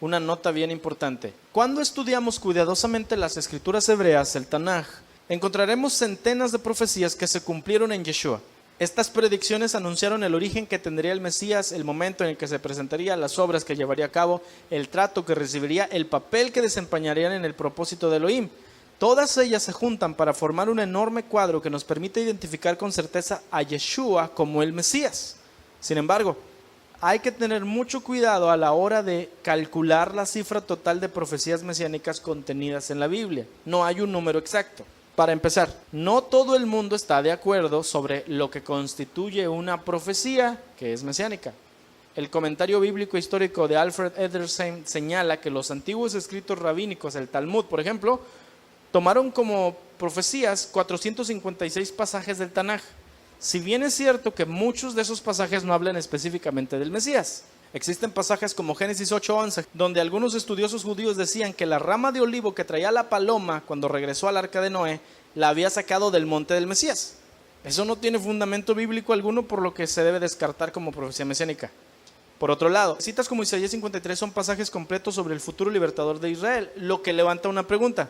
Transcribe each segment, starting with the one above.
una nota bien importante. Cuando estudiamos cuidadosamente las escrituras hebreas, el Tanaj, encontraremos centenas de profecías que se cumplieron en Yeshua. Estas predicciones anunciaron el origen que tendría el Mesías, el momento en el que se presentaría, las obras que llevaría a cabo, el trato que recibiría, el papel que desempeñarían en el propósito de Elohim. Todas ellas se juntan para formar un enorme cuadro que nos permite identificar con certeza a Yeshua como el Mesías. Sin embargo, hay que tener mucho cuidado a la hora de calcular la cifra total de profecías mesiánicas contenidas en la Biblia. No hay un número exacto. Para empezar, no todo el mundo está de acuerdo sobre lo que constituye una profecía que es mesiánica. El comentario bíblico histórico de Alfred Edersheim señala que los antiguos escritos rabínicos, el Talmud, por ejemplo, tomaron como profecías 456 pasajes del Tanaj. Si bien es cierto que muchos de esos pasajes no hablan específicamente del Mesías. Existen pasajes como Génesis 8:11, donde algunos estudiosos judíos decían que la rama de olivo que traía la paloma cuando regresó al arca de Noé, la había sacado del monte del Mesías. Eso no tiene fundamento bíblico alguno, por lo que se debe descartar como profecía mesiánica. Por otro lado, citas como Isaías 53 son pasajes completos sobre el futuro libertador de Israel, lo que levanta una pregunta.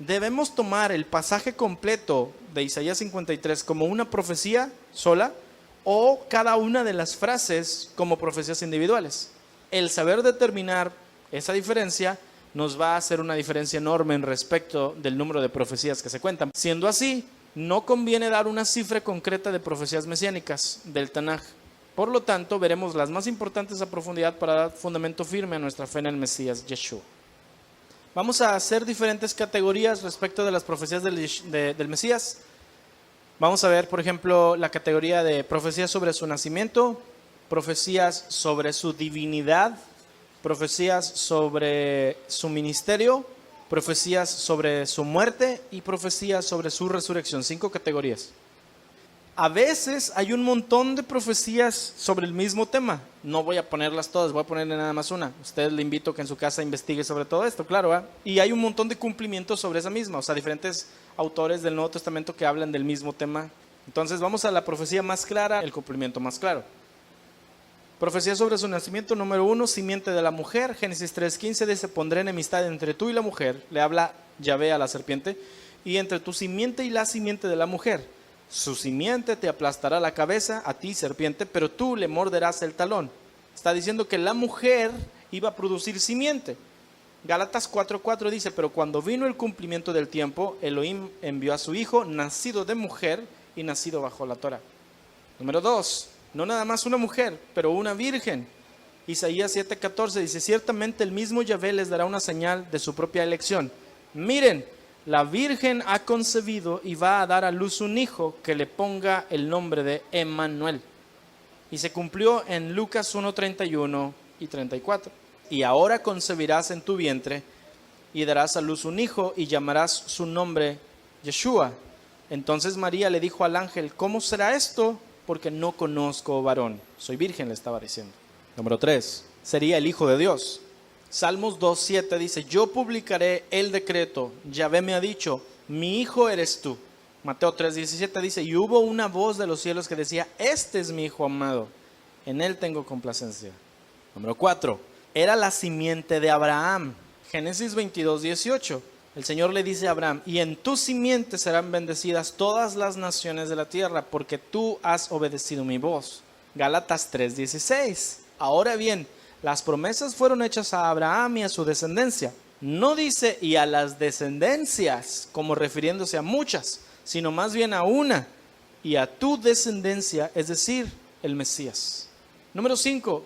¿Debemos tomar el pasaje completo de Isaías 53 como una profecía sola o cada una de las frases como profecías individuales? El saber determinar esa diferencia nos va a hacer una diferencia enorme en respecto del número de profecías que se cuentan. Siendo así, no conviene dar una cifra concreta de profecías mesiánicas del Tanaj. Por lo tanto, veremos las más importantes a profundidad para dar fundamento firme a nuestra fe en el Mesías, Yeshua. Vamos a hacer diferentes categorías respecto de las profecías del Mesías. Vamos a ver, por ejemplo, la categoría de profecías sobre su nacimiento, profecías sobre su divinidad, profecías sobre su ministerio, profecías sobre su muerte y profecías sobre su resurrección. 5 categorías. A veces hay un montón de profecías sobre el mismo tema. No voy a ponerlas todas, voy a ponerle nada más una. Usted le invito a que en su casa investigue sobre todo esto, claro, ¿eh? Y hay un montón de cumplimientos sobre esa misma, o sea, diferentes autores del Nuevo Testamento que hablan del mismo tema. Entonces vamos a la profecía más clara, el cumplimiento más claro. Profecía sobre su nacimiento, número 1, simiente de la mujer. Génesis 3:15 dice: pondré enemistad entre tú y la mujer. Le habla Yahvé a la serpiente. Y entre tu simiente y la simiente de la mujer. Su simiente te aplastará la cabeza, a ti serpiente, pero tú le morderás el talón. Está diciendo que la mujer iba a producir simiente. Gálatas 4:4 dice: pero cuando vino el cumplimiento del tiempo, Elohim envió a su hijo, nacido de mujer y nacido bajo la Torah. Número 2, no nada más una mujer, pero una virgen. Isaías 7:14 dice: ciertamente el mismo Yahvé les dará una señal de su propia elección. Miren, la virgen ha concebido y va a dar a luz un hijo que le ponga el nombre de Emmanuel. Y se cumplió en Lucas 1:31 y 34. Y ahora concebirás en tu vientre y darás a luz un hijo y llamarás su nombre Yeshua. Entonces María le dijo al ángel: ¿cómo será esto? Porque no conozco varón. Soy virgen, le estaba diciendo. Número 3, sería el Hijo de Dios. Salmos 2:7 dice: yo publicaré el decreto, Yahvé me ha dicho, mi hijo eres tú. Mateo 3:17 dice: y hubo una voz de los cielos que decía: este es mi hijo amado, en él tengo complacencia. Número 4, era la simiente de Abraham. Génesis 22:18, el Señor le dice a Abraham: y en tu simiente serán bendecidas todas las naciones de la tierra, porque tú has obedecido mi voz. Gálatas 3:16, ahora bien, las promesas fueron hechas a Abraham y a su descendencia. No dice y a las descendencias, como refiriéndose a muchas, sino más bien a una, y a tu descendencia, es decir, el Mesías. Número 5,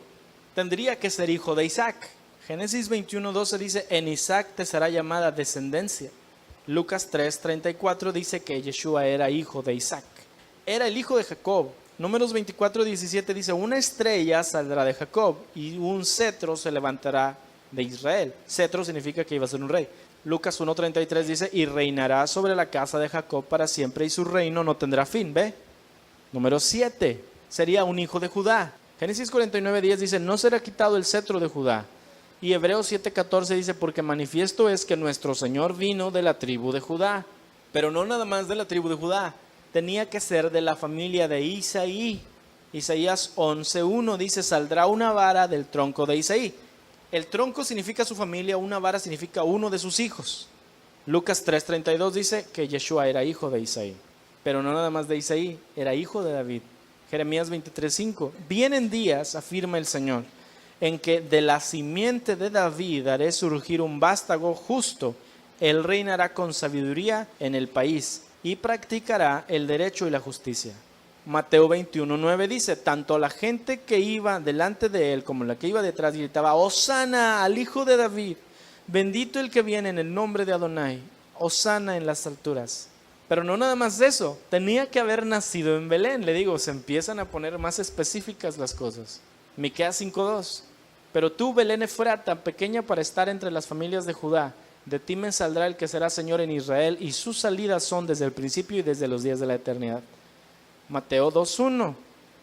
tendría que ser hijo de Isaac. Génesis 21:12 dice: en Isaac te será llamada descendencia. Lucas 3:34 dice que Yeshua era hijo de Isaac. Era el hijo de Jacob. Números 24:17 dice: una estrella saldrá de Jacob y un cetro se levantará de Israel. Cetro significa que iba a ser un rey. Lucas 1:33 dice: y reinará sobre la casa de Jacob para siempre y su reino no tendrá fin. ¿Ve? Número 7, sería un hijo de Judá. Génesis 49:10 dice: no será quitado el cetro de Judá. Y Hebreos 7:14 dice: porque manifiesto es que nuestro Señor vino de la tribu de Judá. Pero no nada más de la tribu de Judá, tenía que ser de la familia de Isaí. Isaías 11:1 dice: saldrá una vara del tronco de Isaí. El tronco significa su familia, una vara significa uno de sus hijos. Lucas 3:32 dice que Yeshua era hijo de Isaí, pero no nada más de Isaí, era hijo de David. Jeremías 23:5, vienen días, afirma el Señor, en que de la simiente de David haré surgir un vástago justo. Él reinará con sabiduría en el país y practicará el derecho y la justicia. Mateo 21:9 dice, tanto la gente que iba delante de él como la que iba detrás gritaba, Hosana al hijo de David, bendito el que viene en el nombre de Adonai, Hosana en las alturas. Pero no nada más eso, tenía que haber nacido en Belén. Le digo, se empiezan a poner más específicas las cosas. Miqueas 5:2, pero tú, Belén Efrata, tan pequeña para estar entre las familias de Judá, de ti me saldrá el que será Señor en Israel, y sus salidas son desde el principio y desde los días de la eternidad. Mateo 2:1,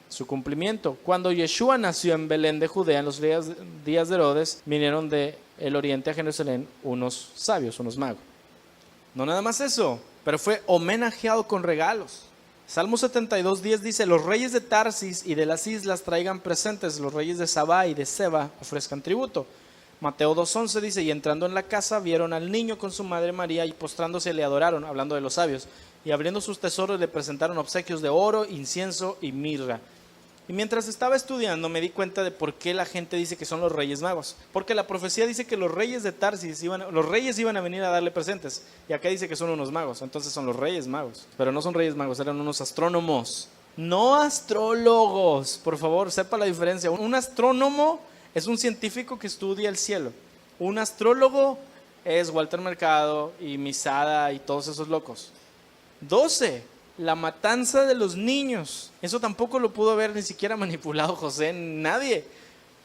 su cumplimiento. Cuando Yeshua nació en Belén de Judea, en los días de Herodes, vinieron del oriente a Jerusalén unos sabios, unos magos. No nada más eso, pero fue homenajeado con regalos. Salmo 72:10 dice, los reyes de Tarsis y de las islas traigan presentes, los reyes de Sabá y de Seba ofrezcan tributo. Mateo 2:11 dice, y entrando en la casa vieron al niño con su madre María y postrándose le adoraron, hablando de los sabios, y abriendo sus tesoros le presentaron obsequios de oro, incienso y mirra. Y mientras estaba estudiando me di cuenta de por qué la gente dice que son los reyes magos. Porque la profecía dice que los reyes de Tarsis iban a venir a darle presentes. Y acá dice que son unos magos, entonces son los reyes magos. Pero no son reyes magos, eran unos astrónomos. No astrólogos, por favor, sepa la diferencia. Un astrónomo es un científico que estudia el cielo. Un astrólogo es Walter Mercado y Misada y todos esos locos. 12. La matanza de los niños. Eso tampoco lo pudo haber ni siquiera manipulado José, nadie.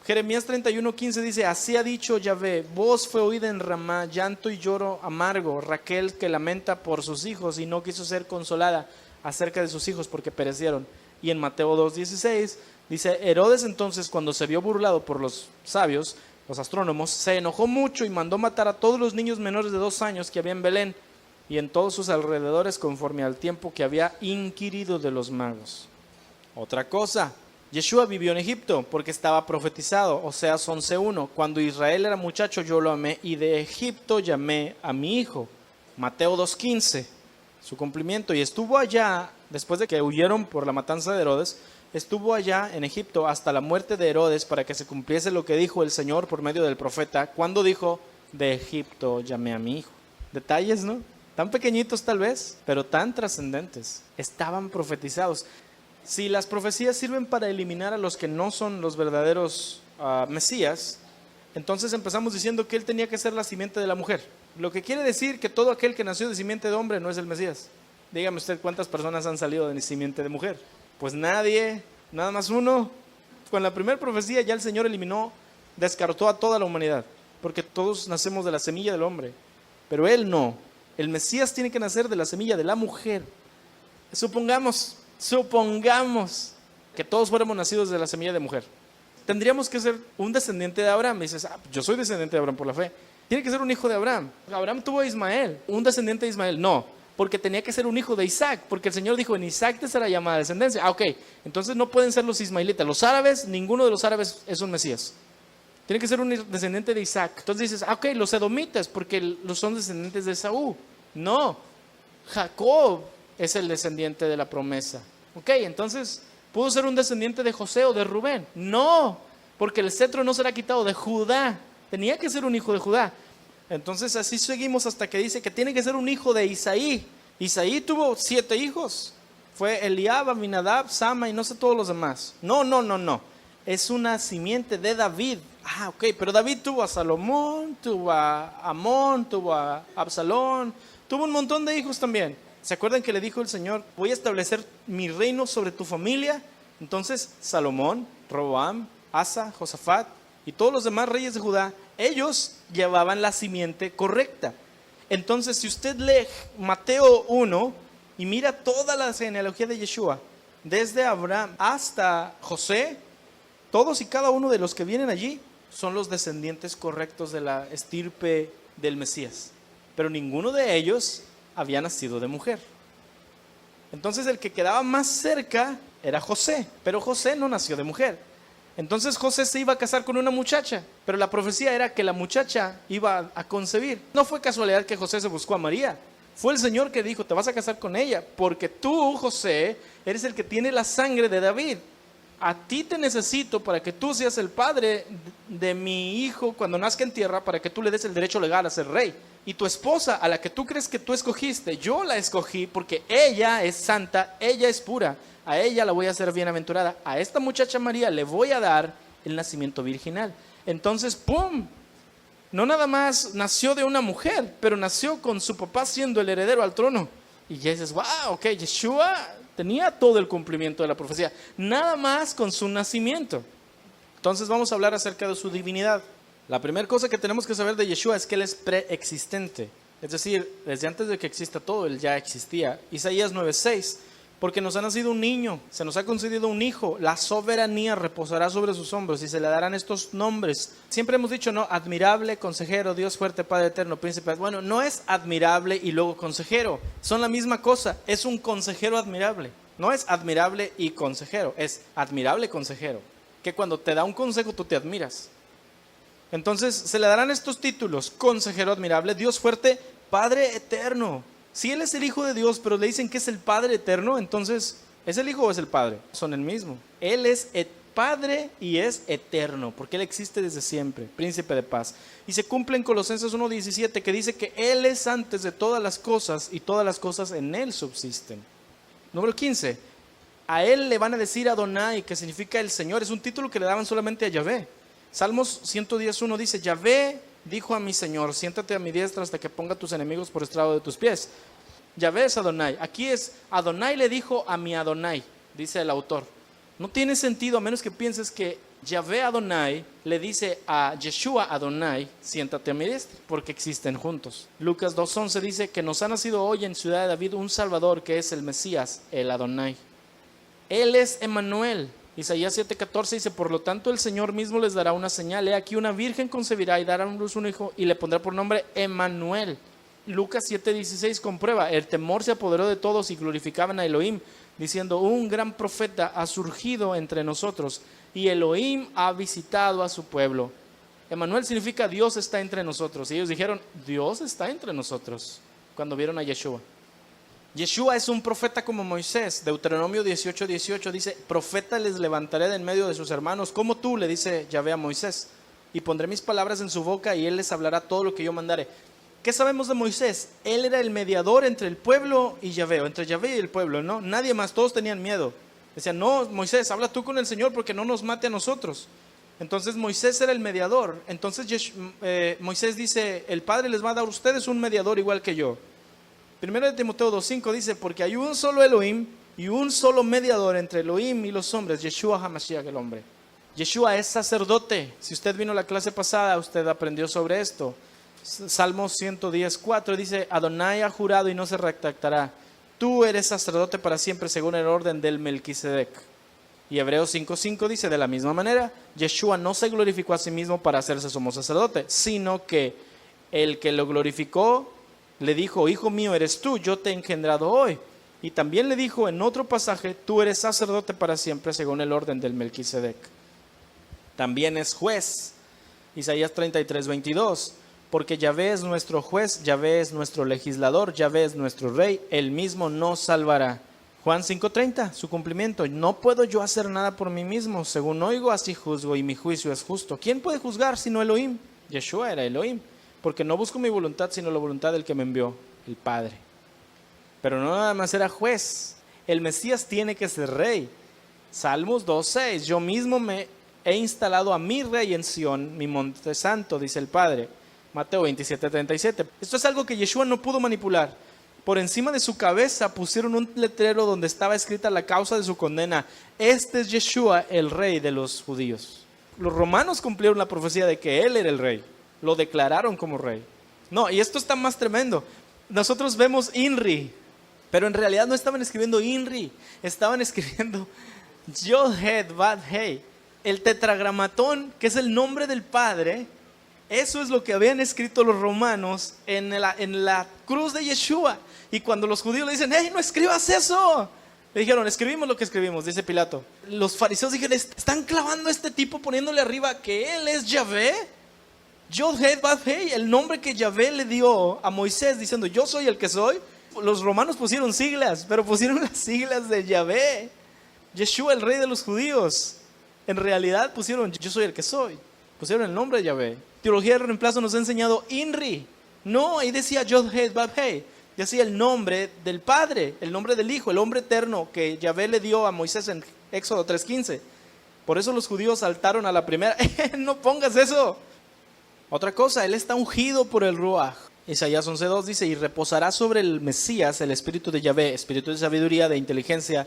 Jeremías 31:15 dice, así ha dicho Yahvé, voz fue oída en Ramá, llanto y lloro amargo, Raquel que lamenta por sus hijos y no quiso ser consolada acerca de sus hijos porque perecieron. Y en Mateo 2:16 dice, Herodes entonces cuando se vio burlado por los sabios, los astrónomos, se enojó mucho y mandó matar a todos los niños menores de 2 años que había en Belén y en todos sus alrededores conforme al tiempo que había inquirido de los magos. Otra cosa, Yeshua vivió en Egipto porque estaba profetizado, Oseas 11:1, cuando Israel era muchacho yo lo amé y de Egipto llamé a mi hijo. Mateo 2:15, su cumplimiento, y estuvo allá, después de que huyeron por la matanza de Herodes, estuvo allá en Egipto hasta la muerte de Herodes para que se cumpliese lo que dijo el Señor por medio del profeta, cuando dijo, de Egipto llamé a mi hijo. Detalles, ¿no? Tan pequeñitos tal vez, pero tan trascendentes. Estaban profetizados. Si las profecías sirven para eliminar a los que no son los verdaderos Mesías, entonces empezamos diciendo que él tenía que ser la simiente de la mujer. Lo que quiere decir que todo aquel que nació de simiente de hombre no es el Mesías. Dígame usted cuántas personas han salido de simiente de mujer. Pues nadie, nada más uno. Con la primera profecía ya el Señor eliminó, descartó a toda la humanidad, porque todos nacemos de la semilla del hombre, pero él no. El Mesías tiene que nacer de la semilla de la mujer. Supongamos que todos fuéramos nacidos de la semilla de mujer. Tendríamos que ser un descendiente de Abraham. Y dices, yo soy descendiente de Abraham por la fe. Tiene que ser un hijo de Abraham. Abraham tuvo a Ismael, un descendiente de Ismael. No, porque tenía que ser un hijo de Isaac, porque el Señor dijo, en Isaac te será llamada descendencia. Ok, entonces no pueden ser los ismaelitas. Los árabes, ninguno de los árabes es un Mesías. Tiene que ser un descendiente de Isaac. Entonces dices, ok, los edomitas, porque los son descendientes de Esaú. No, Jacob es el descendiente de la promesa. Ok, entonces, ¿pudo ser un descendiente de José o de Rubén? No, porque el cetro no será quitado de Judá. Tenía que ser un hijo de Judá. Entonces así seguimos hasta que dice que tiene que ser un hijo de Isaí. Isaí tuvo 7 hijos. Fue Eliab, Aminadab, Sama y no sé todos los demás. No. Es una simiente de David. Ok, pero David tuvo a Salomón, tuvo a Amón, tuvo a Absalón, tuvo un montón de hijos también. ¿Se acuerdan que le dijo el Señor, voy a establecer mi reino sobre tu familia? Entonces Salomón, Roboam, Asa, Josafat y todos los demás reyes de Judá, ellos llevaban la simiente correcta. Entonces si usted lee Mateo 1 y mira toda la genealogía de Yeshua, desde Abraham hasta José, todos y cada uno de los que vienen allí son los descendientes correctos de la estirpe del Mesías. Pero ninguno de ellos había nacido de mujer. Entonces el que quedaba más cerca era José, pero José no nació de mujer. Entonces José se iba a casar con una muchacha, pero la profecía era que la muchacha iba a concebir. No fue casualidad que José se buscó a María. Fue el Señor que dijo, te vas a casar con ella, porque tú, José, eres el que tiene la sangre de David. A ti te necesito para que tú seas el padre de mi hijo cuando nazca en tierra, para que tú le des el derecho legal a ser rey. Y tu esposa, a la que tú crees que tú escogiste, yo la escogí porque ella es santa, ella es pura. A ella la voy a hacer bienaventurada. A esta muchacha María le voy a dar el nacimiento virginal. Entonces, ¡pum! No nada más nació de una mujer, pero nació con su papá siendo el heredero al trono. Y ya dices, wow, ok, Yeshua tenía todo el cumplimiento de la profecía, nada más con su nacimiento. Entonces vamos a hablar acerca de su divinidad. La primera cosa que tenemos que saber de Yeshua es que Él es preexistente. Es decir, desde antes de que exista todo, Él ya existía. Isaías 9:6, porque nos ha nacido un niño, se nos ha concedido un hijo, la soberanía reposará sobre sus hombros y se le darán estos nombres. Siempre hemos dicho, no, admirable, consejero, Dios fuerte, Padre eterno, príncipe. Bueno, no es admirable y luego consejero, son la misma cosa, es un consejero admirable. No es admirable y consejero, es admirable consejero, que cuando te da un consejo tú te admiras. Entonces se le darán estos títulos: consejero admirable, Dios fuerte, Padre eterno. Si Él es el Hijo de Dios, pero le dicen que es el Padre eterno, entonces, ¿es el Hijo o es el Padre? Son el mismo. Él es el Padre y es eterno, porque Él existe desde siempre, príncipe de paz. Y se cumple en Colosenses 1:17, que dice que Él es antes de todas las cosas y todas las cosas en Él subsisten. Número 15, a Él le van a decir Adonai, que significa el Señor. Es un título que le daban solamente a Yahvé. Salmos 110:1 dice, Yahvé dijo a mi Señor, siéntate a mi diestra hasta que ponga tus enemigos por estrado de tus pies. Yahvé es Adonai. Aquí es Adonai le dijo a mi Adonai, dice el autor. No tiene sentido a menos que pienses que Yahvé Adonai le dice a Yeshua Adonai, siéntate a mi diestra, porque existen juntos. Lucas 2:11 dice que nos ha nacido hoy en ciudad de David un Salvador que es el Mesías, el Adonai. Él es Emmanuel. Isaías 7:14 dice, por lo tanto el Señor mismo les dará una señal. He aquí una virgen concebirá y dará a luz un hijo y le pondrá por nombre Emmanuel. Lucas 7:16 comprueba, el temor se apoderó de todos y glorificaban a Elohim, diciendo, un gran profeta ha surgido entre nosotros y Elohim ha visitado a su pueblo. Emmanuel significa Dios está entre nosotros. Y ellos dijeron, Dios está entre nosotros, cuando vieron a Yeshua. Yeshua es un profeta como Moisés. Deuteronomio 18:18 dice, profeta les levantaré de en medio de sus hermanos, como tú, le dice Yahvé a Moisés, y pondré mis palabras en su boca y él les hablará todo lo que yo mandare. ¿Qué sabemos de Moisés? Él era el mediador entre el pueblo y Yahvé, o entre Yahvé y el pueblo, ¿no? Nadie más, todos tenían miedo. Decían, no, Moisés, habla tú con el Señor porque no nos mate a nosotros. Entonces Moisés era el mediador. Entonces Moisés dice, el Padre les va a dar a ustedes un mediador igual que yo. Primero de Timoteo 2:5 dice, porque hay un solo Elohim y un solo mediador entre Elohim y los hombres, Yeshua HaMashiach, el hombre. Yeshua es sacerdote. Si usted vino a la clase pasada, usted aprendió sobre esto. Salmos 110:4 dice, Adonai ha jurado y no se retractará. Tú eres sacerdote para siempre según el orden del Melquisedec. Y Hebreos 5:5 dice, de la misma manera, Yeshua no se glorificó a sí mismo para hacerse sumo sacerdote, sino que el que lo glorificó le dijo, hijo mío eres tú, yo te he engendrado hoy. Y también le dijo en otro pasaje, tú eres sacerdote para siempre según el orden del Melquisedec. También es juez. Isaías 33:22, porque Yahvé es nuestro juez, Yahvé es nuestro legislador, Yahvé es nuestro rey, él mismo nos salvará. Juan 5:30, su cumplimiento, no puedo yo hacer nada por mí mismo, según oigo así juzgo y mi juicio es justo. ¿Quién puede juzgar sino Elohim? Yeshua era Elohim. Porque no busco mi voluntad, sino la voluntad del que me envió, el Padre. Pero no nada más era juez. El Mesías tiene que ser rey. Salmos 2:6, yo mismo me he instalado a mi rey en Sión, mi monte santo, dice el Padre. Mateo 27:37. Esto es algo que Yeshua no pudo manipular. Por encima de su cabeza pusieron un letrero donde estaba escrita la causa de su condena. Este es Yeshua, el rey de los judíos. Los romanos cumplieron la profecía de que él era el rey. Lo declararon como rey. No, y esto está más tremendo. Nosotros vemos INRI, pero en realidad no estaban escribiendo INRI, estaban escribiendo Yod-Hed Vad-Hei. El tetragramatón, que es el nombre del Padre, eso es lo que habían escrito los romanos en la cruz de Yeshua. Y cuando los judíos le dicen, ¡hey, no escribas eso! Le dijeron, escribimos lo que escribimos, dice Pilato. Los fariseos dijeron, están clavando a este tipo poniéndole arriba que él es Yahvé. Yod-Heh-Vav-Heh, el nombre que Yahvé le dio a Moisés diciendo, yo soy el que soy. Los romanos pusieron siglas, pero pusieron las siglas de Yahvé. Yeshua, el rey de los judíos. En realidad pusieron, yo soy el que soy. Pusieron el nombre de Yahvé. Teología de reemplazo nos ha enseñado INRI. No, ahí decía Yod-Heh-Vav-Heh. Decía el nombre del Padre, el nombre del Hijo, el nombre eterno que Yahvé le dio a Moisés en Éxodo 3:15. Por eso los judíos saltaron a la primera. No pongas eso. Otra cosa, él está ungido por el Ruaj. Isaías 11:2 dice, y reposará sobre el Mesías el espíritu de Yahvé, espíritu de sabiduría, de inteligencia,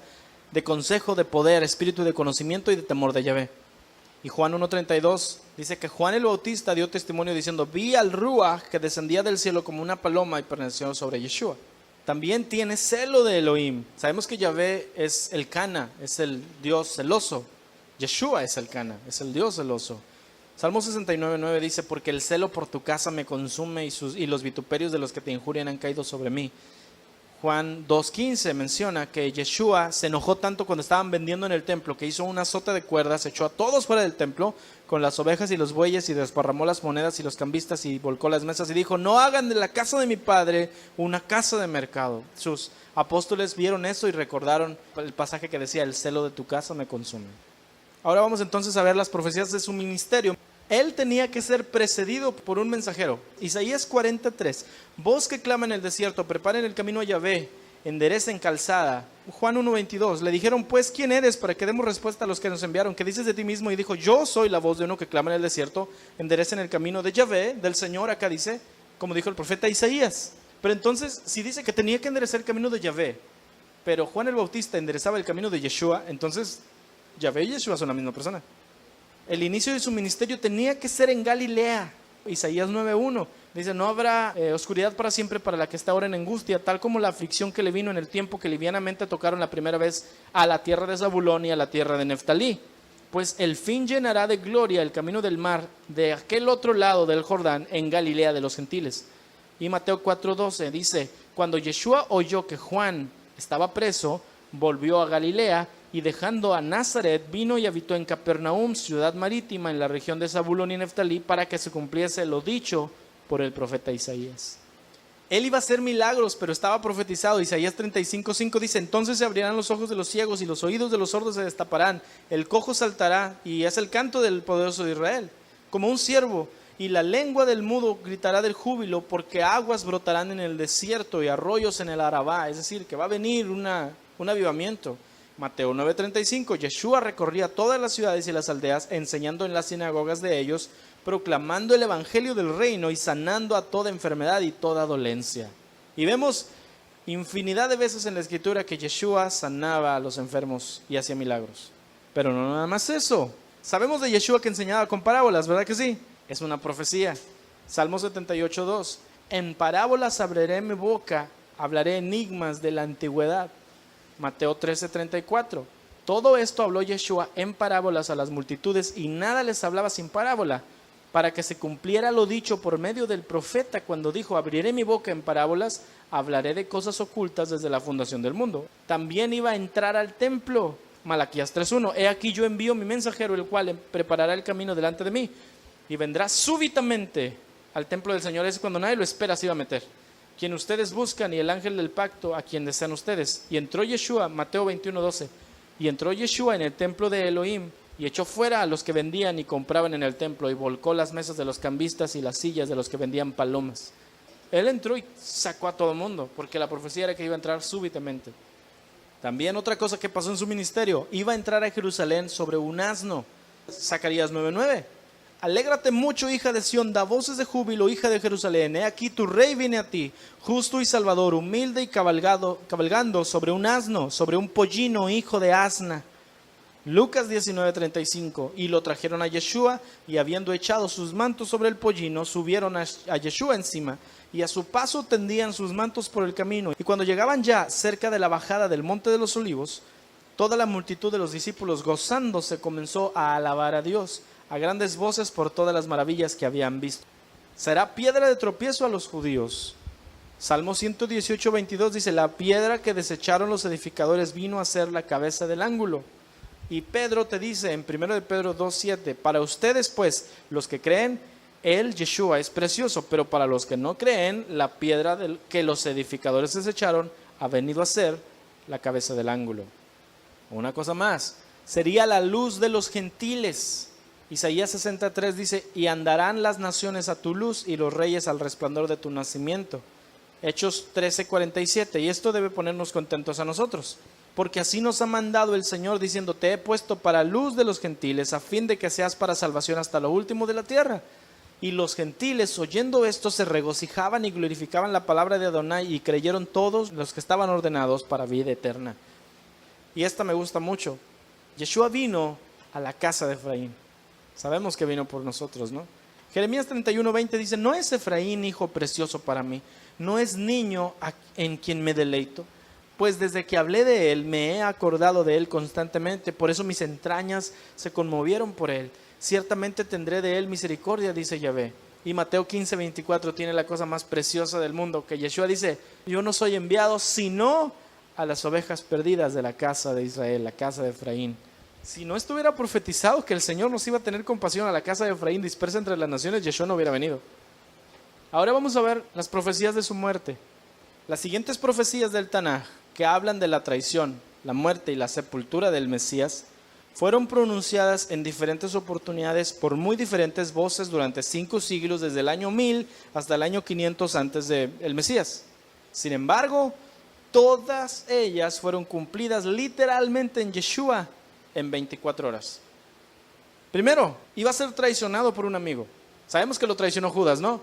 de consejo, de poder, espíritu de conocimiento y de temor de Yahvé. Y Juan 1:32 dice que Juan el Bautista dio testimonio diciendo, vi al Ruaj que descendía del cielo como una paloma y permaneció sobre Yeshua. También tiene celo de Elohim. Sabemos que Yahvé es el Cana, es el Dios celoso. Yeshua es el Cana, es el Dios celoso. Salmo 69:9 dice, porque el celo por tu casa me consume y los vituperios de los que te injurian han caído sobre mí. Juan 2:15 menciona que Yeshua se enojó tanto cuando estaban vendiendo en el templo que hizo un azote de cuerdas, echó a todos fuera del templo con las ovejas y los bueyes y desparramó las monedas y los cambistas y volcó las mesas y dijo, no hagan de la casa de mi padre una casa de mercado. Sus apóstoles vieron eso y recordaron el pasaje que decía, el celo de tu casa me consume. Ahora vamos entonces a ver las profecías de su ministerio. Él tenía que ser precedido por un mensajero. Isaías 43. Voz que clama en el desierto, preparen el camino a Yahvé, enderecen calzada. Juan 1:22. Le dijeron, pues, ¿quién eres? Para que demos respuesta a los que nos enviaron. ¿Qué dices de ti mismo? Y dijo, yo soy la voz de uno que clama en el desierto, enderecen el camino de Yahvé, del Señor. Acá dice, como dijo el profeta Isaías. Pero entonces, si dice que tenía que enderezar el camino de Yahvé, pero Juan el Bautista enderezaba el camino de Yeshua, entonces Yahvé y Yeshua son la misma persona. El inicio de su ministerio tenía que ser en Galilea. Isaías 9:1 dice, no habrá oscuridad para siempre para la que está ahora en angustia, tal como la aflicción que le vino en el tiempo que livianamente tocaron la primera vez a la tierra de Zabulón y a la tierra de Neftalí. Pues el fin llenará de gloria el camino del mar de aquel otro lado del Jordán en Galilea de los gentiles. Y Mateo 4:12 dice, cuando Yeshua oyó que Juan estaba preso, volvió a Galilea y dejando a Nazaret vino y habitó en Capernaum, ciudad marítima en la región de Zabulón y Neftalí, para que se cumpliese lo dicho por el profeta Isaías. Él iba a hacer milagros, pero estaba profetizado. Isaías 35:5 dice, entonces se abrirán los ojos de los ciegos y los oídos de los sordos se destaparán, el cojo saltará, y es el canto del poderoso de Israel, como un ciervo, y la lengua del mudo gritará del júbilo, porque aguas brotarán en el desierto y arroyos en el Arabá. Es decir, que va a venir un avivamiento. Mateo 9:35, Yeshua recorría todas las ciudades y las aldeas, enseñando en las sinagogas de ellos, proclamando el evangelio del reino y sanando a toda enfermedad y toda dolencia. Y vemos infinidad de veces en la escritura que Yeshua sanaba a los enfermos y hacía milagros. Pero no nada más eso. Sabemos de Yeshua que enseñaba con parábolas, ¿verdad que sí? Es una profecía. Salmo 78:2, en parábolas abriré mi boca, hablaré enigmas de la antigüedad. Mateo 13:34. Todo esto habló Yeshua en parábolas a las multitudes y nada les hablaba sin parábola, para que se cumpliera lo dicho por medio del profeta cuando dijo, abriré mi boca en parábolas, hablaré de cosas ocultas desde la fundación del mundo. También iba a entrar al templo. Malaquías 3:1. He aquí yo envío mi mensajero, el cual preparará el camino delante de mí, y vendrá súbitamente al templo del Señor. Es cuando nadie lo espera, se iba a meter. Quien ustedes buscan, y el ángel del pacto a quien desean ustedes. Y entró Yeshua, Mateo 21:12, y entró Yeshua en el templo de Elohim y echó fuera a los que vendían y compraban en el templo y volcó las mesas de los cambistas y las sillas de los que vendían palomas. Él entró y sacó a todo el mundo, porque la profecía era que iba a entrar súbitamente. También otra cosa que pasó en su ministerio, iba a entrar a Jerusalén sobre un asno. Zacarías 9:9. Alégrate mucho, hija de Sión, da voces de júbilo, hija de Jerusalén. He aquí tu rey viene a ti, justo y salvador, humilde y cabalgando sobre un asno, sobre un pollino, hijo de asna. Lucas 19:35. Y lo trajeron a Yeshua, y habiendo echado sus mantos sobre el pollino, subieron a Yeshua encima, y a su paso tendían sus mantos por el camino. Y cuando llegaban ya cerca de la bajada del monte de los olivos, toda la multitud de los discípulos gozándose comenzó a alabar a Dios a grandes voces por todas las maravillas que habían visto. Será piedra de tropiezo a los judíos, Salmo 118, 22 dice, la piedra que desecharon los edificadores vino a ser la cabeza del ángulo. Y Pedro te dice en 1 de Pedro 2:7, para ustedes pues, los que creen, el Yeshua es precioso, pero para los que no creen, la piedra que los edificadores desecharon ha venido a ser la cabeza del ángulo. Una cosa más, sería la luz de los gentiles. Isaías 63 dice, y andarán las naciones a tu luz y los reyes al resplandor de tu nacimiento. Hechos 13:47, y esto debe ponernos contentos a nosotros, porque así nos ha mandado el Señor diciendo, te he puesto para luz de los gentiles, a fin de que seas para salvación hasta lo último de la tierra. Y los gentiles, oyendo esto, se regocijaban y glorificaban la palabra de Adonai, y creyeron todos los que estaban ordenados para vida eterna. Y esta me gusta mucho. Yeshua vino a la casa de Efraín. Sabemos que vino por nosotros, ¿no? Jeremías 31:20 dice, no es Efraín hijo precioso para mí, no es niño en quien me deleito, pues desde que hablé de él me he acordado de él constantemente, por eso mis entrañas se conmovieron por él. Ciertamente tendré de él misericordia, dice Yahvé. Y Mateo 15:24 tiene la cosa más preciosa del mundo, que Yeshua dice, yo no soy enviado sino a las ovejas perdidas de la casa de Israel, la casa de Efraín. Si no estuviera profetizado que el Señor nos iba a tener compasión a la casa de Efraín dispersa entre las naciones, Yeshua no hubiera venido. Ahora vamos a ver las profecías de su muerte. Las siguientes profecías del Tanaj, que hablan de la traición, la muerte y la sepultura del Mesías, fueron pronunciadas en diferentes oportunidades por muy diferentes voces durante 5 siglos, desde el año 1000 hasta el año 500 antes del Mesías. Sin embargo, todas ellas fueron cumplidas literalmente en Yeshua en 24 horas. Primero, iba a ser traicionado por un amigo. Sabemos que lo traicionó Judas, ¿no?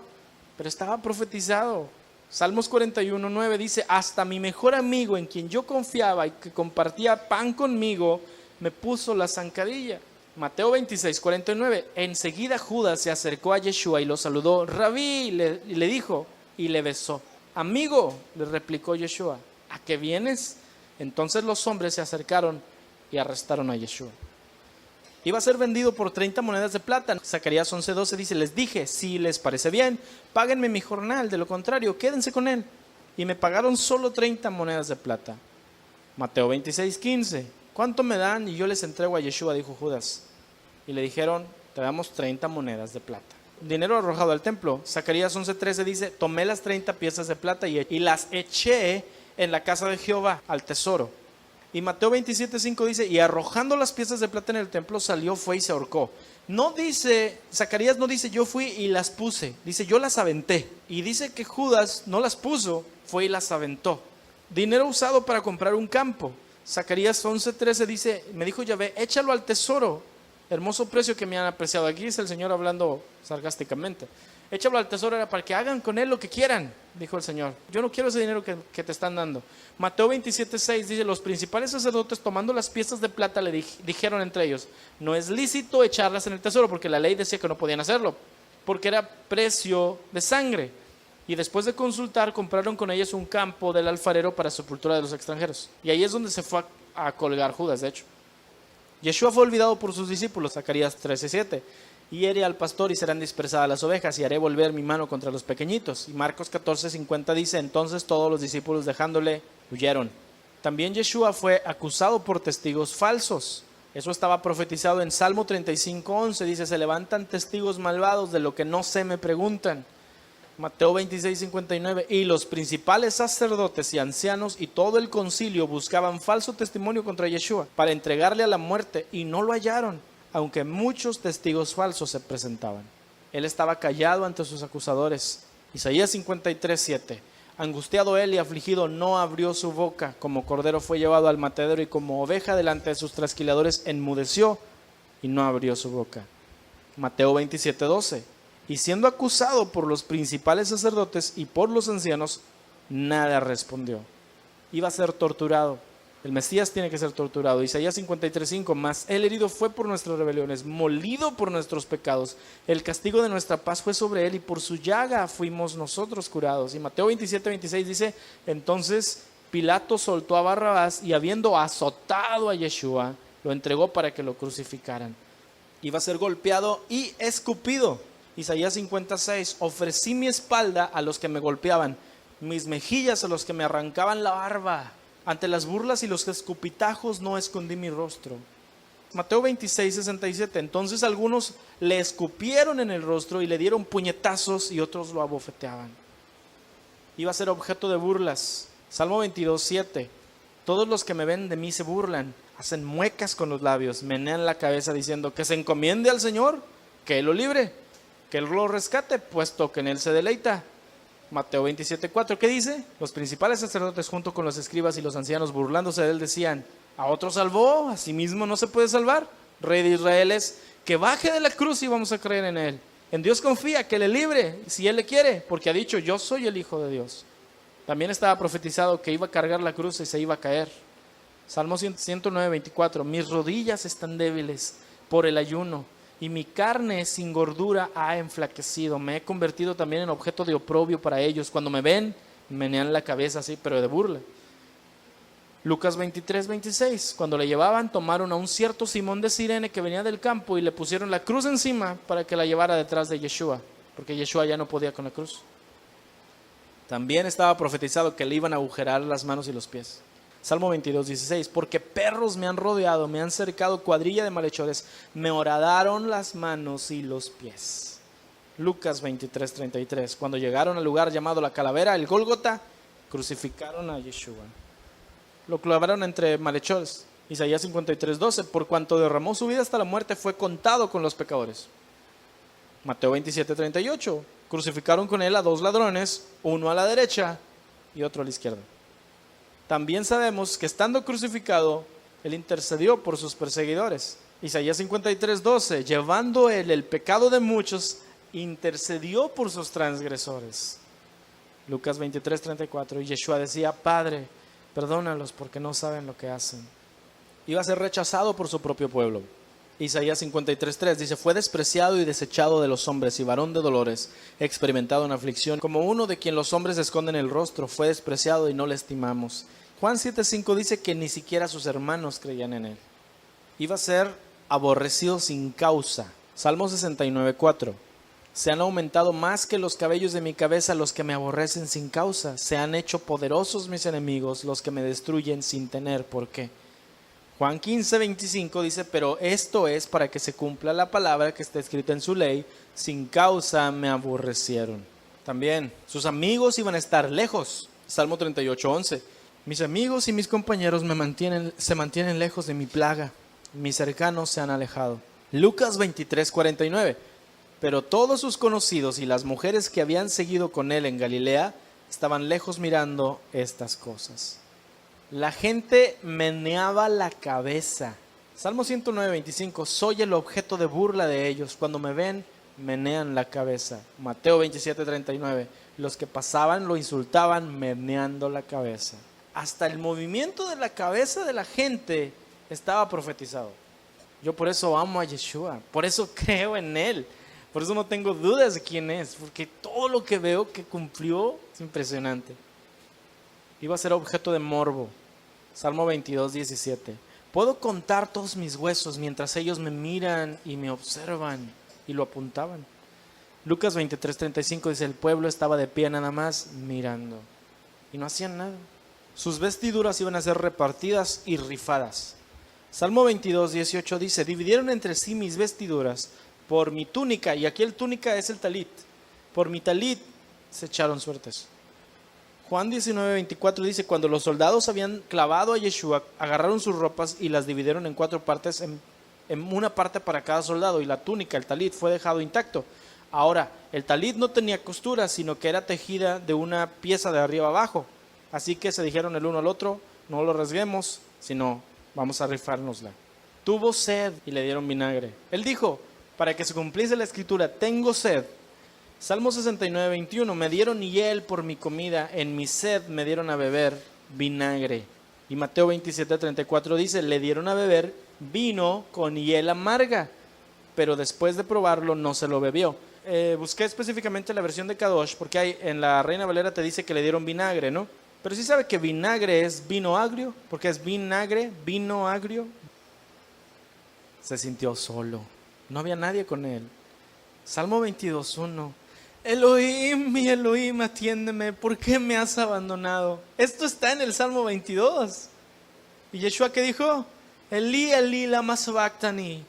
Pero estaba profetizado. Salmos 41:9 dice, hasta mi mejor amigo en quien yo confiaba y que compartía pan conmigo, me puso la zancadilla. Mateo 26:49, enseguida Judas se acercó a Yeshua y lo saludó, Rabí, y le dijo, y le besó. Amigo, le replicó Yeshua, ¿a qué vienes? Entonces los hombres se acercaron y arrestaron a Yeshua. Iba a ser vendido por 30 monedas de plata. Zacarías 11:12 dice, les dije, si les parece bien, páguenme mi jornal, de lo contrario, quédense con él. Y me pagaron solo 30 monedas de plata. Mateo 26:15, ¿cuánto me dan? Y yo les entrego a Yeshua, dijo Judas. Y le dijeron, te damos 30 monedas de plata. Dinero arrojado al templo. Zacarías 11:13 dice, tomé las 30 piezas de plata y las eché en la casa de Jehová, al tesoro. Y Mateo 27:5 dice, y arrojando las piezas de plata en el templo, salió, fue y se ahorcó. No dice, Zacarías no dice, yo fui y las puse. Dice, yo las aventé. Y dice que Judas no las puso, fue y las aventó. Dinero usado para comprar un campo. Zacarías 11:13 dice, me dijo Yahvé, échalo al tesoro. Hermoso precio que me han apreciado. Aquí es el Señor hablando sarcásticamente. Échalo al tesoro, era para que hagan con él lo que quieran, dijo el Señor. Yo no quiero ese dinero que te están dando. Mateo 27:6 dice, los principales sacerdotes tomando las piezas de plata le dijeron entre ellos, no es lícito echarlas en el tesoro, porque la ley decía que no podían hacerlo, porque era precio de sangre. Y después de consultar, compraron con ellas un campo del alfarero para sepultura de los extranjeros. Y ahí es donde se fue a colgar Judas, de hecho. Yeshua fue olvidado por sus discípulos, Zacarías 13:7. Hiere al pastor y serán dispersadas las ovejas, y haré volver mi mano contra los pequeñitos. Y Marcos 14:50 dice, entonces todos los discípulos dejándole, huyeron. También Yeshua fue acusado por testigos falsos. Eso estaba profetizado en Salmo 35:11. Dice, se levantan testigos malvados de lo que no se me preguntan. Mateo 26:59, y los principales sacerdotes y ancianos y todo el concilio buscaban falso testimonio contra Yeshua para entregarle a la muerte, y no lo hallaron, aunque muchos testigos falsos se presentaban. Él estaba callado ante sus acusadores. Isaías 53:7, angustiado él y afligido no abrió su boca, como cordero fue llevado al matadero y como oveja delante de sus trasquiladores enmudeció y no abrió su boca. Mateo 27:12, y siendo acusado por los principales sacerdotes y por los ancianos, nada respondió. Iba a ser torturado. El Mesías tiene que ser torturado. Isaías 53:5, mas él herido fue por nuestras rebeliones, molido por nuestros pecados. El castigo de nuestra paz fue sobre él y por su llaga fuimos nosotros curados. Y Mateo 27:26 dice, entonces Pilato soltó a Barrabás y habiendo azotado a Yeshua, lo entregó para que lo crucificaran. Iba a ser golpeado y escupido. Isaías 56, ofrecí mi espalda a los que me golpeaban, mis mejillas a los que me arrancaban la barba. Ante las burlas y los escupitajos no escondí mi rostro. Mateo 26, 67. Entonces algunos le escupieron en el rostro y le dieron puñetazos y otros lo abofeteaban. Iba a ser objeto de burlas. Salmo 22, 7. Todos los que me ven de mí se burlan, hacen muecas con los labios, menean la cabeza diciendo que se encomiende al Señor, que Él lo libre, que Él lo rescate, puesto que en Él se deleita. Mateo 27, 4. ¿Qué dice? Los principales sacerdotes junto con los escribas y los ancianos burlándose de Él decían: a otro salvó, a sí mismo no se puede salvar. Rey de Israel es, que baje de la cruz y vamos a creer en Él. En Dios confía, que le libre si Él le quiere, porque ha dicho: yo soy el Hijo de Dios. También estaba profetizado que iba a cargar la cruz y se iba a caer. Salmo 109, 24. Mis rodillas están débiles por el ayuno y mi carne sin gordura ha enflaquecido. Me he convertido también en objeto de oprobio para ellos. Cuando me ven, menean la cabeza así, pero de burla. Lucas 23, 26. Cuando le llevaban, tomaron a un cierto Simón de Cirene que venía del campo y le pusieron la cruz encima para que la llevara detrás de Yeshua, porque Yeshua ya no podía con la cruz. También estaba profetizado que le iban a agujerar las manos y los pies. Salmo 22, 16. Porque perros me han rodeado, me han cercado cuadrilla de malhechores, me horadaron las manos y los pies. Lucas 23, 33. Cuando llegaron al lugar llamado la Calavera, el Gólgota, crucificaron a Yeshua. Lo clavaron entre malhechores. Isaías 53, 12. Por cuanto derramó su vida hasta la muerte, fue contado con los pecadores. Mateo 27, 38. Crucificaron con él a dos ladrones, uno a la derecha y otro a la izquierda. También sabemos que estando crucificado, él intercedió por sus perseguidores. Isaías 53, 12. Llevando él el pecado de muchos, intercedió por sus transgresores. Lucas 23, 34. Y Yeshua decía: Padre, perdónalos porque no saben lo que hacen. Iba a ser rechazado por su propio pueblo. Isaías 53, 3 dice: fue despreciado y desechado de los hombres y varón de dolores, experimentado en aflicción, como uno de quien los hombres esconden el rostro, fue despreciado y no le estimamos. Juan 7, 5 dice que ni siquiera sus hermanos creían en él. Iba a ser aborrecido sin causa. Salmo 69, 4. Se han aumentado más que los cabellos de mi cabeza los que me aborrecen sin causa. Se han hecho poderosos mis enemigos, los que me destruyen sin tener por qué. Juan 15, 25 dice: pero esto es para que se cumpla la palabra que está escrita en su ley, sin causa me aborrecieron. También sus amigos iban a estar lejos. Salmo 38, 11. Mis amigos y mis compañeros se mantienen lejos de mi plaga, mis cercanos se han alejado. Lucas 23, 49. Pero todos sus conocidos y las mujeres que habían seguido con él en Galilea estaban lejos mirando estas cosas. La gente meneaba la cabeza. Salmo 109, 25. Soy el objeto de burla de ellos. Cuando me ven, menean la cabeza. Mateo 27, 39. Los que pasaban lo insultaban meneando la cabeza. Hasta el movimiento de la cabeza de la gente estaba profetizado. Yo por eso amo a Yeshua. Por eso creo en él. Por eso no tengo dudas de quién es. Porque todo lo que veo que cumplió es impresionante. Iba a ser objeto de morbo. Salmo 22, 17. Puedo contar todos mis huesos mientras ellos me miran y me observan. Y lo apuntaban. Lucas 23, 35 dice: el pueblo estaba de pie nada más mirando. Y no hacían nada. Sus vestiduras iban a ser repartidas y rifadas. Salmo 22, 18 dice: dividieron entre sí mis vestiduras por mi túnica. Y aquí el túnica es el talit. Por mi talit se echaron suertes. Juan 19, 24 dice: cuando los soldados habían clavado a Yeshua, agarraron sus ropas y las dividieron en 4 partes, en una parte para cada soldado, y la túnica, el talit, fue dejado intacto. Ahora, el talit no tenía costura, sino que era tejida de una pieza de arriba abajo. Así que se dijeron el uno al otro: no lo rasguemos, sino vamos a rifárnosla. Tuvo sed y le dieron vinagre. Él dijo, para que se cumpliese la escritura: tengo sed. Salmo 69, 21. Me dieron hiel por mi comida, en mi sed me dieron a beber vinagre. Y Mateo 27, 34 dice: le dieron a beber vino con hiel amarga, pero después de probarlo no se lo bebió. Busqué específicamente la versión de Kadosh, porque en la Reina Valera te dice que le dieron vinagre, ¿no? Pero sí sabe que vinagre es vino agrio, porque es vinagre, vino agrio. Se sintió solo, no había nadie con él. Salmo 22, 1. Elohim, mi Elohim, atiéndeme, ¿por qué me has abandonado? Esto está en el Salmo 22. ¿Y Yeshua qué dijo? Elí, Elí, lama sabactani.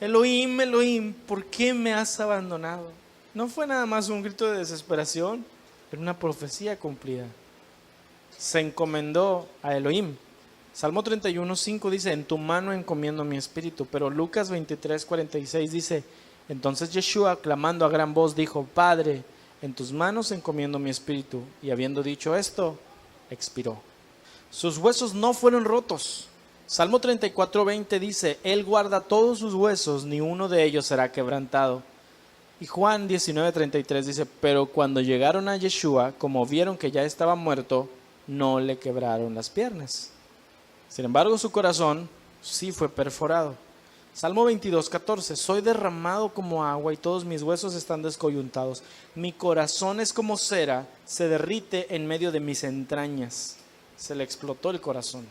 Elohim, Elohim, ¿por qué me has abandonado? No fue nada más un grito de desesperación, pero una profecía cumplida. Se encomendó a Elohim. Salmo 31:5 dice, en tu mano encomiendo mi espíritu. Pero Lucas 23:46 dice, entonces Yeshua, clamando a gran voz, dijo, Padre, en tus manos encomiendo mi espíritu. Y habiendo dicho esto, expiró. Sus huesos no fueron rotos. Salmo 34:20 dice, Él guarda todos sus huesos, ni uno de ellos será quebrantado. Y Juan 19:33 dice, pero cuando llegaron a Yeshua, como vieron que ya estaba muerto, no le quebraron las piernas. Sin embargo, su corazón sí fue perforado. Salmo 22:14, soy derramado como agua y todos mis huesos están descoyuntados. Mi corazón es como cera, se derrite en medio de mis entrañas. Se le explotó el corazón.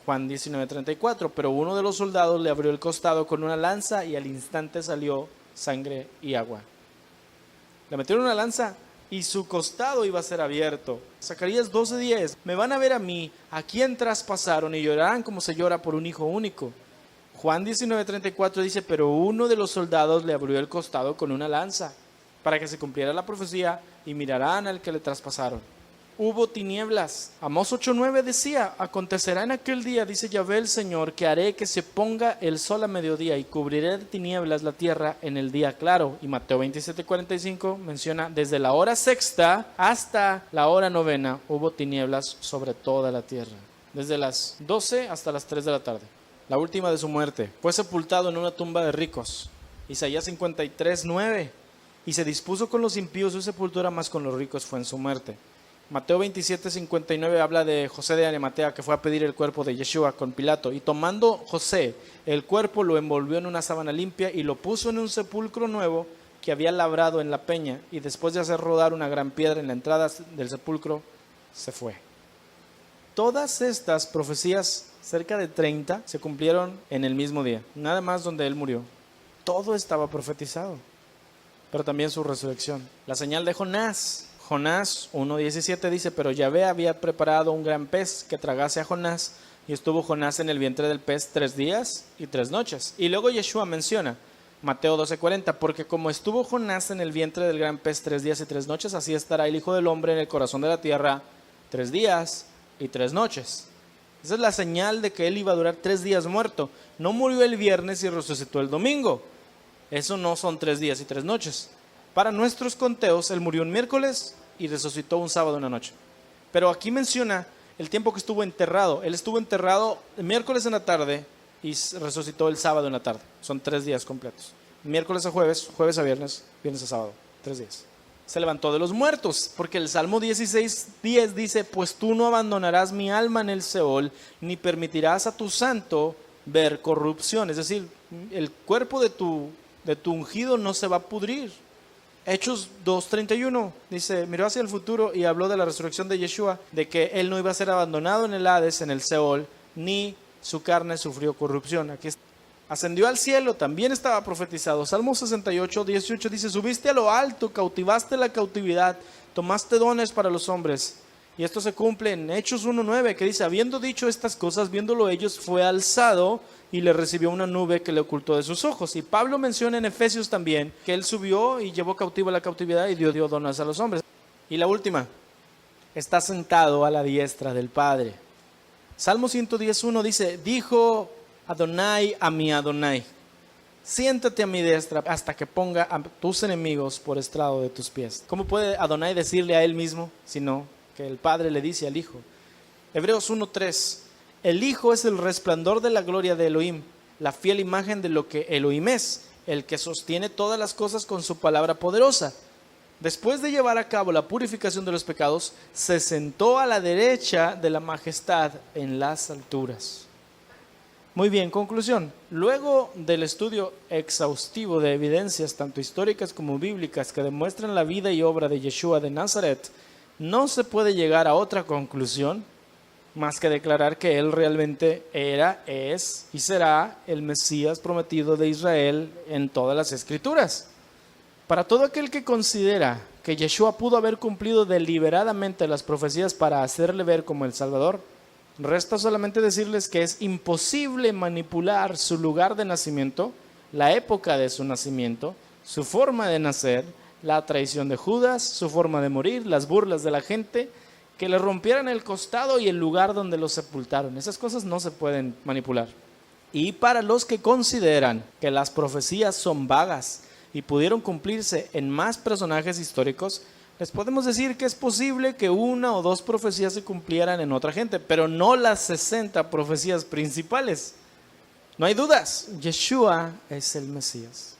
Juan 19:34, pero uno de los soldados le abrió el costado con una lanza y al instante salió sangre y agua. Le metieron una lanza y su costado iba a ser abierto. Zacarías 12:10, me van a ver a mí, a quien traspasaron, y llorarán como se llora por un hijo único. Juan 19:34 dice, pero uno de los soldados le abrió el costado con una lanza, para que se cumpliera la profecía, y mirarán al que le traspasaron. Hubo tinieblas. Amós 8:9 decía, acontecerá en aquel día, dice Yahvé el Señor, que haré que se ponga el sol a mediodía y cubriré de tinieblas la tierra en el día claro. Y Mateo 27:45 menciona, desde la hora sexta hasta la hora novena hubo tinieblas sobre toda la tierra. Desde las 12 hasta las 3 de la tarde. La última de su muerte. Fue sepultado en una tumba de ricos. Isaías 53:9. Y se dispuso con los impíos su sepultura, mas con los ricos fue en su muerte. Mateo 27:59 habla de José de Arimatea, que fue a pedir el cuerpo de Yeshua con Pilato, y tomando José el cuerpo, lo envolvió en una sábana limpia y lo puso en un sepulcro nuevo que había labrado en la peña, y después de hacer rodar una gran piedra en la entrada del sepulcro, se fue. Todas estas profecías, cerca de 30, se cumplieron en el mismo día, nada más donde él murió. Todo estaba profetizado, pero también su resurrección. La señal de Jonás. Jonás 1:17 dice, pero Yahvé había preparado un gran pez que tragase a Jonás, y estuvo Jonás en el vientre del pez 3 días y 3 noches. Y luego Yeshua menciona, Mateo 12:40, porque como estuvo Jonás en el vientre del gran pez 3 días y 3 noches, así estará el Hijo del Hombre en el corazón de la tierra 3 días y 3 noches. Esa es la señal de que él iba a durar 3 días muerto. No murió el viernes y resucitó el domingo. Eso no son 3 días y 3 noches. Para nuestros conteos, él murió un miércoles y resucitó un sábado una noche. Pero aquí menciona el tiempo que estuvo enterrado. Él estuvo enterrado el miércoles en la tarde y resucitó el sábado en la tarde. Son 3 días completos. Miércoles a jueves, jueves a viernes, viernes a sábado. 3 días. Se levantó de los muertos, porque el Salmo 16:10 dice, pues tú no abandonarás mi alma en el Seol, ni permitirás a tu santo ver corrupción. Es decir, el cuerpo de tu ungido no se va a pudrir. Hechos 2:31 dice, miró hacia el futuro y habló de la resurrección de Yeshua, de que él no iba a ser abandonado en el Hades, en el Seol, ni su carne sufrió corrupción. Aquí está. Ascendió al cielo, también estaba profetizado. Salmo 68:18 dice, subiste a lo alto, cautivaste la cautividad, tomaste dones para los hombres. Y esto se cumple en Hechos 1:9, que dice, habiendo dicho estas cosas, viéndolo ellos, fue alzado y le recibió una nube que le ocultó de sus ojos. Y Pablo menciona en Efesios también que él subió y llevó cautivo la cautividad y dio dones a los hombres. Y la última, está sentado a la diestra del Padre. Salmo 110:1 dice, dijo Adonai a mi Adonai, siéntate a mi diestra hasta que ponga a tus enemigos por estrado de tus pies. ¿Cómo puede Adonai decirle a él mismo, sino que el Padre le dice al Hijo? Hebreos 1:3, el Hijo es el resplandor de la gloria de Elohim, la fiel imagen de lo que Elohim es, el que sostiene todas las cosas con su palabra poderosa. Después de llevar a cabo la purificación de los pecados, se sentó a la derecha de la majestad en las alturas. Muy bien, conclusión. Luego del estudio exhaustivo de evidencias tanto históricas como bíblicas que demuestran la vida y obra de Yeshua de Nazaret, no se puede llegar a otra conclusión más que declarar que él realmente era, es y será el Mesías prometido de Israel en todas las Escrituras. Para todo aquel que considera que Yeshua pudo haber cumplido deliberadamente las profecías para hacerle ver como el Salvador, resta solamente decirles que es imposible manipular su lugar de nacimiento, la época de su nacimiento, su forma de nacer, la traición de Judas, su forma de morir, las burlas de la gente, que le rompieran el costado y el lugar donde lo sepultaron. Esas cosas no se pueden manipular. Y para los que consideran que las profecías son vagas y pudieron cumplirse en más personajes históricos, les podemos decir que es posible que una o dos profecías se cumplieran en otra gente, pero no las 60 profecías principales. No hay dudas, Yeshua es el Mesías.